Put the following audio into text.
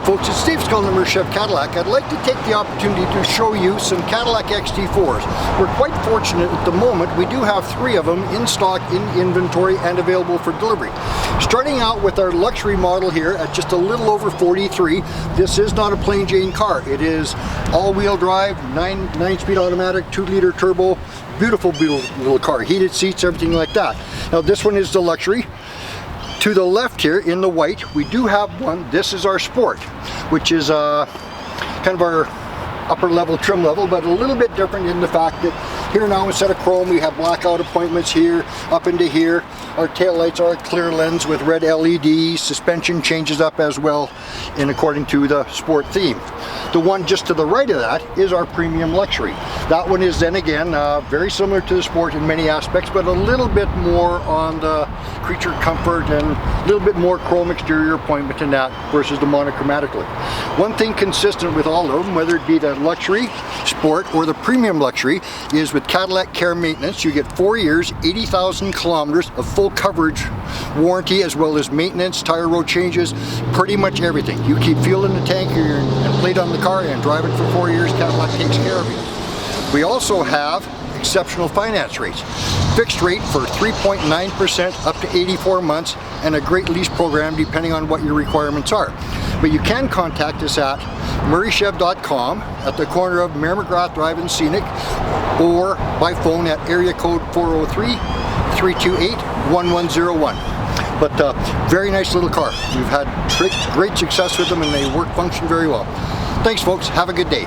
Hi folks, it's Steve Scullner, Chef Cadillac. I'd like to take the opportunity to show you some Cadillac XT4s. We're quite fortunate at the moment. We do have 3 of them in stock, in inventory, and available for delivery. Starting out with our luxury model here at just a little over 43. This is not a plain Jane car. It is all-wheel drive, 9-speed automatic, 2-liter turbo. Beautiful, beautiful little car. Heated seats, everything like that. Now this one is the luxury. To the left here in the white, we do have one. This is our Sport, which is kind of our upper level trim level, but a little bit different in the fact that here now, instead of chrome, we have blackout appointments here, up into here. Our taillights are a clear lens with red LEDs. Suspension changes up as well in according to the Sport theme. The one just to the right of that is our premium luxury. That one is then again very similar to the Sport in many aspects, but a little bit more on the creature comfort and a little bit more chrome exterior appointment in that versus the monochromatic look. One thing consistent with all of them, whether it be the luxury, Sport, or the premium luxury, is with Cadillac Care Maintenance, you get 4 years, 80,000 kilometers of full coverage warranty, as well as maintenance, tire road changes, pretty much everything. You keep fuel in the tank and plate on the car and drive it for 4 years, Cadillac takes care of you. We also have exceptional finance rates. Fixed rate for 3.9% up to 84 months, and a great lease program depending on what your requirements are. But you can contact us at murraychev.com at the corner of Mayor McGrath Drive and Scenic, or by phone at area code 403-328-1101. But very nice little car. We've had great success with them and they function very well. Thanks folks, have a good day.